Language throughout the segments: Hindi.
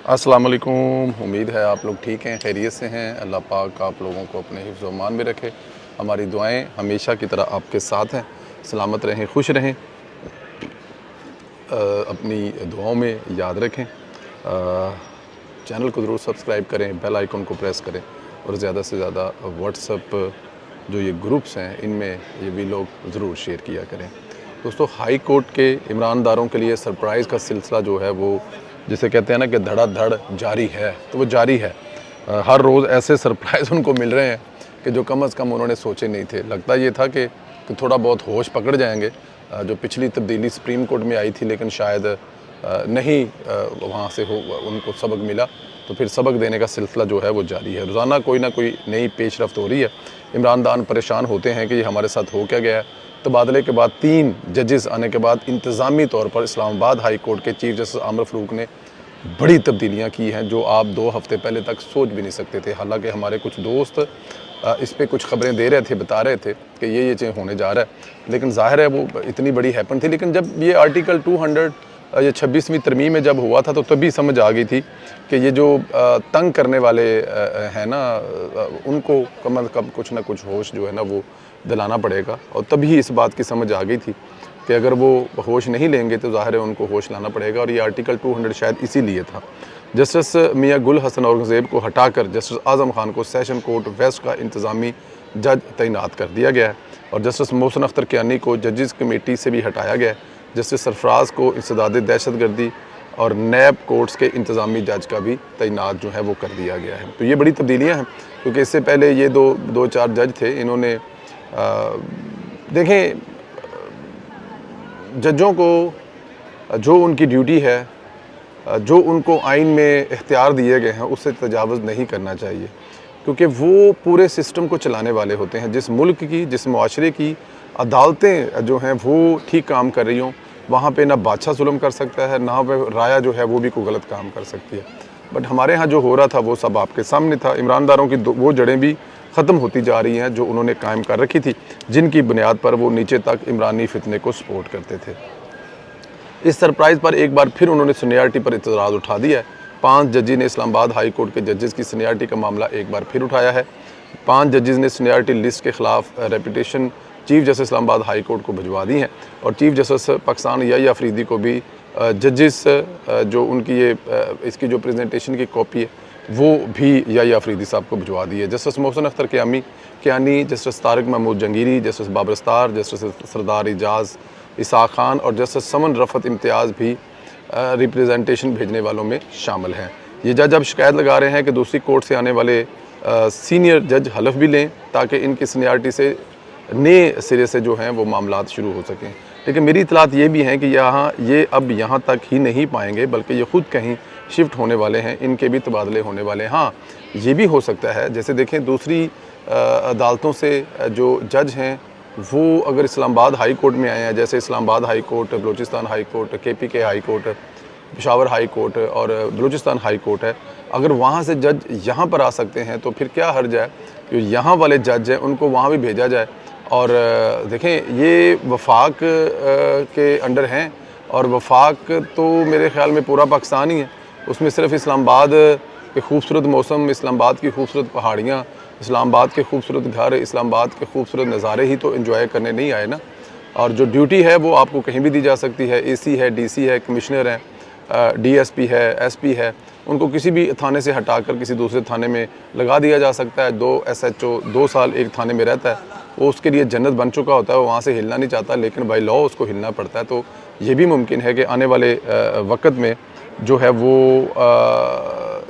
अस्सलाम वालेकुम। उम्मीद है आप लोग ठीक हैं, खैरियत से हैं। अल्लाह पाक आप लोगों को अपने हिफ्ज़ व अमान में रखे। हमारी दुआएं हमेशा की तरह आपके साथ हैं। सलामत रहें, खुश रहें, अपनी दुआओं में याद रखें। चैनल को ज़रूर सब्सक्राइब करें, बेल आइकन को प्रेस करें और ज़्यादा से ज़्यादा व्हाट्सएप जो ये ग्रुप्स हैं इनमें ये भी लोग ज़रूर शेयर किया करें। दोस्तों, हाई कोर्ट के ईमानदारों के लिए सरप्राइज़ का सिलसिला जो है वो, जिसे कहते हैं ना कि धड़ाधड़ जारी है, तो वो जारी है। हर रोज़ ऐसे सरप्राइज़ उनको मिल रहे हैं कि जो कम अज़ कम उन्होंने सोचे नहीं थे। लगता ये था कि थोड़ा बहुत होश पकड़ जाएंगे। जो पिछली तब्दीली सुप्रीम कोर्ट में आई थी, लेकिन शायद नहीं वहाँ से हो उनको सबक मिला, तो फिर सबक देने का सिलसिला जो है वो जारी है। रोज़ाना कोई ना कोई नई पेशरफ्त हो रही है। इमरान परेशान होते हैं कि ये हमारे साथ हो क्या गया है। तबादले के बाद 3 जजेस आने के बाद इंतज़ामी तौर पर इस्लामाबाद हाई कोर्ट के चीफ जस्टिस आमिर फ़ारूक ने बड़ी तब्दीलियाँ की हैं जो आप 2 हफ़्ते पहले तक सोच भी नहीं सकते थे। हालांकि हमारे कुछ दोस्त इस पे कुछ ख़बरें दे रहे थे, बता रहे थे कि ये चीज़ होने जा रहा है, लेकिन ज़ाहिर है वो इतनी बड़ी हैपन थी। लेकिन जब ये आर्टिकल 200 ये 26वीं तरमीम में जब हुआ था तो तभी समझ आ गई थी कि ये जो तंग करने वाले हैं ना, उनको कम अज़ कम कुछ ना कुछ होश जो है ना वो दिलाना पड़ेगा। और तभी इस बात की समझ आ गई थी कि अगर वो होश नहीं लेंगे तो ज़ाहिर है उनको होश लाना पड़ेगा। और ये आर्टिकल 200 शायद इसीलिए था। जस्टिस मियां गुल हसन औरंगज़ेब को हटाकर जस्टिस आज़म खान को सेशन कोर्ट वेस्ट का इंतज़ामी जज तैनात कर दिया गया है और जस्टिस मोहसिन अख्तर कियानी को जजेस कमेटी से भी हटाया गया है। जस्टिस सरफराज को इंसदाद दहशतगर्दी और नैब कोर्ट्स के इंतज़ामी जज का भी तैनात जो है वो कर दिया गया है। तो ये बड़ी तब्दीलियाँ हैं, क्योंकि इससे पहले ये दो चार जज थे। इन्होंने देखें, जजों को जो उनकी ड्यूटी है, जो उनको आइन में इख्तियार दिए गए हैं उससे तजावुज़ नहीं करना चाहिए, क्योंकि वो पूरे सिस्टम को चलाने वाले होते हैं। जिस मुल्क की, जिस मुआशरे की अदालतें जो हैं वो ठीक काम कर रही हों, वहाँ पे ना बादशाह जुल्म कर सकता है, ना पे राया जो है वो भी कोई गलत काम कर सकती है। बट हमारे यहाँ जो हो रहा था वो सब आपके सामने था। ईमानदारों की वो जड़ें भी ख़त्म होती जा रही हैं जो उन्होंने कायम कर रखी थी, जिनकी बुनियाद पर वो नीचे तक इमरानी फितने को सपोर्ट करते थे। इस सरप्राइज़ पर एक बार फिर उन्होंने सीनियरिटी पर इतराज़ उठा दिया है। 5 जजेस ने इस्लामाबाद हाई कोर्ट के जजेस की सीनियरिटी का मामला एक बार फिर उठाया है। 5 जजेस ने सीनियरिटी लिस्ट के ख़िलाफ़ reputation chief justice Islamabad high court को भिजवा दी हैं और चीफ जस्टिस पाकिस्तान याहिया अफरीदी को भी जजेस जो उनकी ये इसकी जो प्रेजेंटेशन की कॉपी है वो भी याहिया अफरीदी साहब को भिजवा दी है। Justice Mohsin Akhtar Kiyani, justice Tariq Mahmood Jahangiri, justice Babar Sattar, justice Sardar Ijaz Ishaq Khan और जस्टिस समन रफ़त इम्तियाज़ भी रिप्रेजेंटेशन भेजने वालों में शामिल हैं। ये जज अब शिकायत लगा रहे हैं कि दूसरी कोर्ट से आने वाले सीनियर जज हलफ भी लें ताकि इनकी सीनियरिटी से नए सिरे से जो हैं वो मामलात शुरू हो सकें। लेकिन मेरी इतलात ये भी हैं कि ये अब यहाँ तक ही नहीं पाएंगे, बल्कि ये ख़ुद कहीं शिफ्ट होने वाले हैं, इनके भी तबादले होने वाले हैं। हाँ, ये भी हो सकता है, जैसे देखें दूसरी अदालतों से जो जज हैं वो अगर इस्लामाबाद हाई कोर्ट में आए हैं, जैसे Islamabad high court, Balochistan high court, KPK high court, Peshawar high court और बलूचिस्तान हाई कोर्ट है, अगर वहाँ से जज यहाँ पर आ सकते हैं तो फिर क्या हर्ज है जो यहाँ वाले जज हैं उनको वहाँ भी भेजा जाए। और देखें, ये वफाक के अंडर हैं और वफाक तो मेरे ख़्याल में पूरा पाकिस्तान ही है। उसमें सिर्फ इस्लामाबाद के खूबसूरत मौसम, इस्लामाबाद की खूबसूरत पहाड़ियाँ, इस्लामाबाद के खूबसूरत घर, इस्लामाबाद के खूबसूरत नज़ारे ही तो एंजॉय करने नहीं आए ना। और जो ड्यूटी है वो आपको कहीं भी दी जा सकती है। AC है, DC है, कमिश्नर हैं, DSP है, SP है, उनको किसी भी थाने से हटाकर किसी दूसरे थाने में लगा दिया जा सकता है। 2 SHO 2 साल एक थाने में रहता है, वो उसके लिए जन्नत बन चुका होता है, वो वहाँ से हिलना नहीं चाहता, लेकिन बाय लॉ उसको हिलना पड़ता है। तो ये भी मुमकिन है कि आने वाले वक्त में जो है वो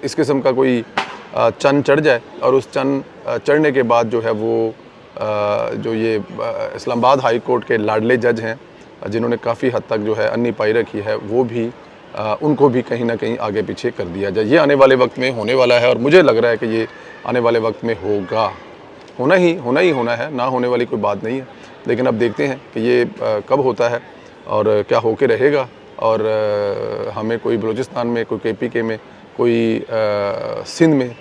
इस किस्म का कोई चंद चढ़ जाए और उस चंद चढ़ने के बाद जो है वो जो ये इस्लामाबाद हाई कोर्ट के लाडले जज हैं जिन्होंने काफ़ी हद तक जो है अन्नी पाई रखी है, वो भी उनको भी कहीं ना कहीं आगे पीछे कर दिया जाए। ये आने वाले वक्त में होने वाला है और मुझे लग रहा है कि ये आने वाले वक्त में होगा, होना ही होना है, ना होने वाली कोई बात नहीं है। लेकिन अब देखते हैं कि ये कब होता है और क्या होके रहेगा। और हमें कोई बलूचिस्तान में, कोई KPK में, कोई सिंध में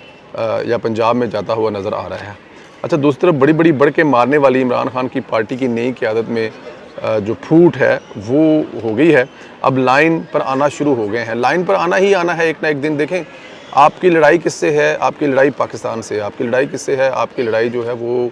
या पंजाब में जाता हुआ नज़र आ रहा है। अच्छा, दूसरी तरफ बड़ी बड़ी बढ़ के मारने वाली इमरान खान की पार्टी की नई क़यादत में जो फूट है वो हो गई है। अब लाइन पर आना शुरू हो गए हैं, लाइन पर आना ही आना है एक ना एक दिन। देखें, आपकी लड़ाई किससे है? आपकी लड़ाई पाकिस्तान से है। आपकी लड़ाई किससे है? आपकी लड़ाई जो है वो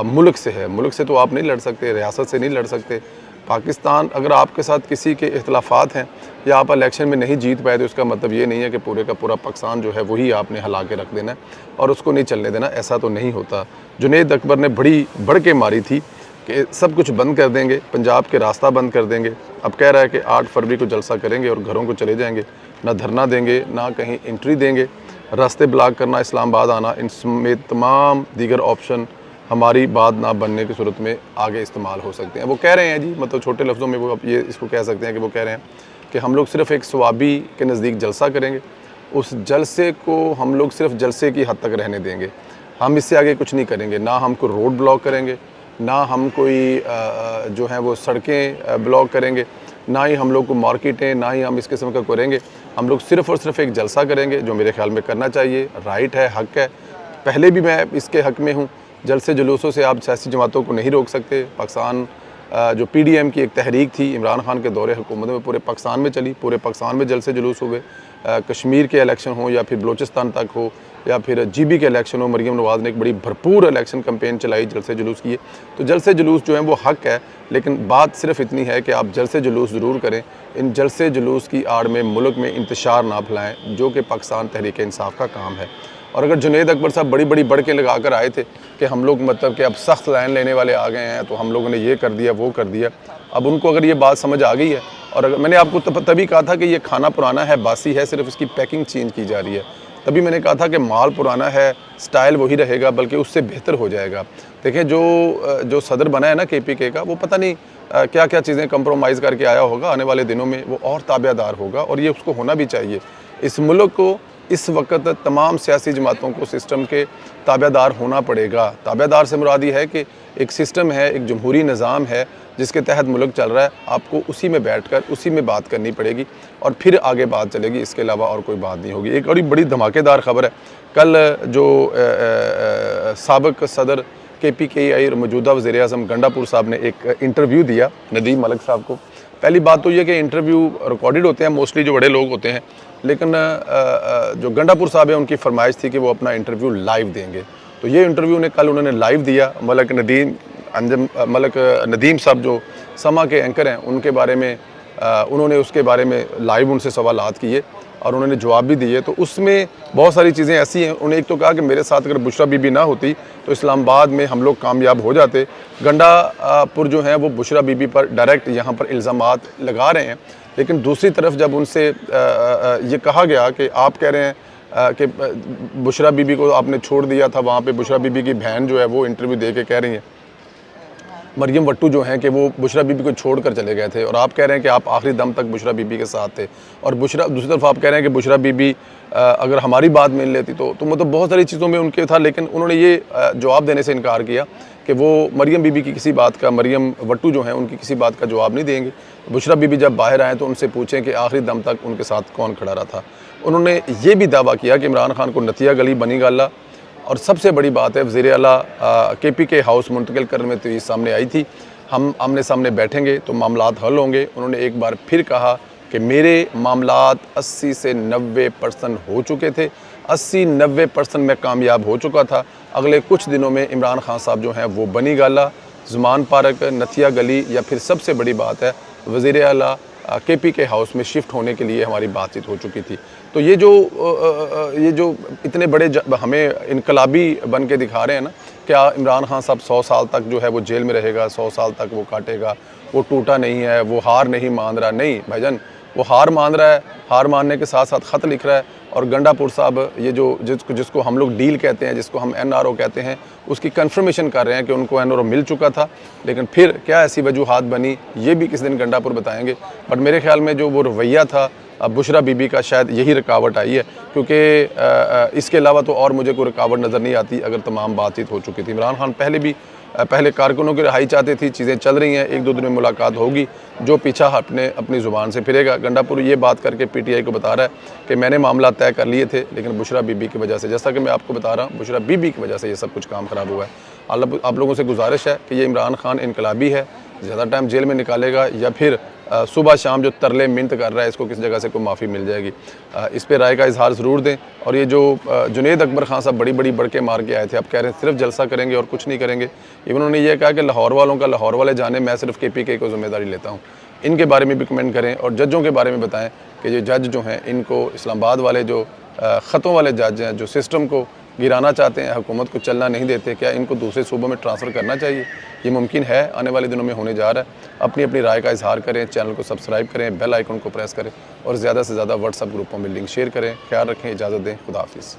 मुल्क से है। मुल्क से तो आप नहीं लड़ सकते, रियासत से नहीं लड़ सकते। पाकिस्तान, अगर आपके साथ किसी के इख्तलाफात हैं या आप इलेक्शन में नहीं जीत पाए, तो इसका मतलब ये नहीं है कि पूरे का पूरा पाकिस्तान जो है वही आपने हिला के रख देना है और उसको नहीं चलने देना। ऐसा तो नहीं होता। जुनैद अकबर ने बड़ी बढ़ के मारी थी कि सब कुछ बंद कर देंगे, पंजाब के रास्ता बंद कर देंगे। अब कह रहा है कि 8 फरवरी को जलसा करेंगे और घरों को चले जाएंगे, ना धरना देंगे, ना कहीं एंट्री देंगे। रास्ते ब्लॉक करना, इस्लामाबाद आना, इन समेत तमाम दीगर ऑप्शन हमारी बात ना बनने की सूरत में आगे इस्तेमाल हो सकते हैं। वो कह रहे हैं जी, मतलब छोटे लफ्ज़ों में वो ये इसको कह सकते हैं कि वो कह रहे हैं कि हम लोग सिर्फ़ एक सवाबी के नज़दीक जलसा करेंगे, उस जलसे को हम लोग सिर्फ जलसे की हद तक रहने देंगे, हम इससे आगे कुछ नहीं करेंगे। ना हम कोई रोड ब्लॉक करेंगे, ना हम कोई जो है वो सड़कें ब्लॉक करेंगे, ना ही हम लोग को मार्केटें, ना ही हम इस किस्म का करेंगे। हम लोग सिर्फ़ और सिर्फ एक जलसा करेंगे, जो मेरे ख्याल में करना चाहिए, राइट है, हक़ है। पहले भी मैं इसके हक़ में हूँ। जलसे जुलूसों से आप सियासी जमातों को नहीं रोक सकते। पाकिस्तान जो PDM की एक तहरीक थी इमरान खान के दौरे हुकूमत में, पूरे पाकिस्तान में चली, पूरे पाकिस्तान में जलसे जुलूस हुए। कश्मीर के इलेक्शन हो या फिर बलूचिस्तान तक हो या फिर GB के इलेक्शन हो, मरीम नवाज़ ने एक बड़ी भरपूर इलेक्शन कैंपेन चलाई, जलसे जुलूस किए। तो जलसे जुलूस जो हैं वो हक़ है, लेकिन बात सिर्फ इतनी है कि आप जलसे जुलूस ज़रूर करें। इन जलसे जुलूस की आड़ में मुल्क में इंतशार ना फैलाएँ, जो कि पाकिस्तान तहरीक इंसाफ का काम है। और अगर जुनैद अकबर साहब बड़ी बड़ी बढ़ के लगा कर आए थे कि हम लोग मतलब कि अब सख्त लाइन लेने वाले आ गए हैं, तो हम लोगों ने ये कर दिया, वो कर दिया। अब उनको अगर ये बात समझ आ गई है, और अगर मैंने आपको तभी कहा था कि ये खाना पुराना है, बासी है, सिर्फ इसकी पैकिंग चेंज की जा रही है। तभी मैंने कहा था कि माल पुराना है, स्टाइल वही रहेगा, बल्कि उससे बेहतर हो जाएगा। देखें, जो सदर बना है ना KPK का, वो पता नहीं क्या क्या चीज़ें कंप्रोमाइज़ करके आया होगा। आने वाले दिनों में वो और ताबेदार होगा, और ये उसको होना भी चाहिए। इस मुल्क को इस वक्त तमाम सियासी जमातों को सिस्टम के ताबेदार होना पड़ेगा। ताबेदार से मुराद ये है कि एक सिस्टम है, एक जमहूरी निज़ाम है जिसके तहत मुल्क चल रहा है, आपको उसी में बैठकर उसी में बात करनी पड़ेगी और फिर आगे बात चलेगी। इसके अलावा और कोई बात नहीं होगी। एक और बड़ी धमाकेदार खबर है, कल जो साबिक़ सदर KPKI और मौजूदा वज़ीर-ए-आज़म गंडापुर साहब ने एक इंटरव्यू दिया नदीम मलिक साहब को। पहली बात तो ये कि इंटरव्यू रिकॉर्डेड होते हैं, मोस्टली जो बड़े लोग होते हैं, लेकिन जो गंडापुर साहब है उनकी फरमाइश थी कि वो अपना इंटरव्यू लाइव देंगे। तो ये इंटरव्यू कल उन्होंने लाइव दिया। मलिक नदीम साहब जो समा के एंकर हैं, उनके बारे में उन्होंने उसके बारे में लाइव उनसे सवालात किए और उन्होंने जवाब भी दिए। तो उसमें बहुत सारी चीज़ें ऐसी हैं। उन्होंने एक तो कहा कि मेरे साथ अगर बुशरा बीबी ना होती तो इस्लामाबाद में हम लोग कामयाब हो जाते। गंडापुर जो हैं वो बुशरा बीबी पर डायरेक्ट यहाँ पर इल्ज़ामात लगा रहे हैं, लेकिन दूसरी तरफ जब उनसे ये कहा गया कि आप कह रहे हैं कि बुशरा बीबी को आपने छोड़ दिया था, वहाँ पे बुशरा बीबी की बहन जो है वो इंटरव्यू दे के कह रही हैं, मरियम वट्टू जो हैं, कि वो बुशरा बीबी को छोड़ कर चले गए थे, और आप कह रहे हैं कि आप आखिरी दम तक बुशरा बीबी के साथ थे। और दूसरी तरफ आप कह रहे हैं कि बुशरा बीबी अगर हमारी बात मान लेती तो मतलब बहुत सारी चीज़ों में उनके था, लेकिन उन्होंने ये जवाब देने से इनकार किया कि वो मरियम बीबी की किसी बात का, मरियम वट्टू जो हैं उनकी किसी बात का जवाब नहीं देंगे। बुशरा बीबी जब बाहर आएँ तो उनसे पूछें कि आखिरी दम तक उनके साथ कौन खड़ा रहा था। उन्होंने ये भी दावा किया कि इमरान खान को नतिया गली बनी गाला, और सबसे बड़ी बात है वज़ीर आला KPK हाउस मुंतकिल करने में तो ये सामने आई थी, हम आमने सामने बैठेंगे तो मामलात हल होंगे। उन्होंने एक बार फिर कहा कि मेरे मामलात 80 से 90% हो चुके थे, 80-90% मैं कामयाब हो चुका था। अगले कुछ दिनों में इमरान खान साहब जो हैं वो बनी गाला, ज़मान पार्क, नथिया गली, या फिर सबसे बड़ी बात है वज़ीर आला KPK हाउस में शिफ्ट होने के लिए हमारी बातचीत हो चुकी थी। तो ये जो इतने बड़े हमें इनकलाबी बन के दिखा रहे हैं ना, क्या इमरान खान साहब 100 साल तक जो है वो जेल में रहेगा, 100 साल तक वो काटेगा, वो टूटा नहीं है, वो हार नहीं मान रहा। नहीं भाईजान, वो हार मान रहा है, हार मानने के साथ साथ ख़त लिख रहा है। और गंडापुर साहब ये जिसको हम लोग डील कहते हैं, जिसको हम NRO कहते हैं, उसकी कन्फर्मेशन कर रहे हैं कि उनको NRO मिल चुका था, लेकिन फिर क्या ऐसी वजूहात बनी ये भी किसी दिन गंडापुर बताएंगे। बट मेरे ख्याल में जो वो रवैया था बुशरा बीबी का, शायद यही रुकावट आई है, क्योंकि इसके अलावा तो और मुझे कोई रुकावट नज़र नहीं आती अगर तमाम बातचीत हो चुकी थी। इमरान खान पहले कारकुनों की रिहाई चाहते थी, चीज़ें चल रही हैं, 1-2 दिन में मुलाकात होगी, जो पीछा अपनी ज़ुबान से फिरेगा। गंडापुर ये बात करके PTI को बता रहा है कि मैंने मामला तय कर लिए थे, लेकिन बुशरा बीबी की वजह से, जैसा कि मैं आपको बता रहा हूँ, बुशरा बीबी की वजह से ये सब कुछ काम ख़राब हुआ है। आप लोगों से गुजारिश है कि ये इमरान खान इनकलाबी है, ज़्यादा टाइम जेल में निकालेगा या फिर सुबह शाम जो तरले मिन्नत कर रहा है इसको किस जगह से कोई माफ़ी मिल जाएगी। इस पे राय का इजहार ज़रूर दें। और ये जो जुनैद अकबर खान साहब बड़ी बड़ी बढ़के मार के आए थे, अब कह रहे हैं सिर्फ जलसा करेंगे और कुछ नहीं करेंगे। इवन उन्होंने ये कहा कि लाहौर वालों का लाहौर वाले जाने, मैं सिर्फ KPK को ज़िम्मेदारी लेता हूँ। इनके बारे में भी कमेंट करें और जजों के बारे में बताएं कि जो जज जो हैं इनको इस्लामाबाद वाले जो ख़तों वाले जज हैं, जो सिस्टम को गिराना चाहते हैं, हुकूमत को चलना नहीं देते, क्या इनको दूसरे सूबों में ट्रांसफ़र करना चाहिए? ये मुमकिन है, आने वाले दिनों में होने जा रहा है। अपनी अपनी राय का इजहार करें, चैनल को सब्सक्राइब करें, बेल आइकन को प्रेस करें और ज़्यादा से ज़्यादा व्हाट्सएप ग्रुपों में लिंक शेयर करें। ख्याल रखें, इजाज़त दें, खुदा हाफिज़।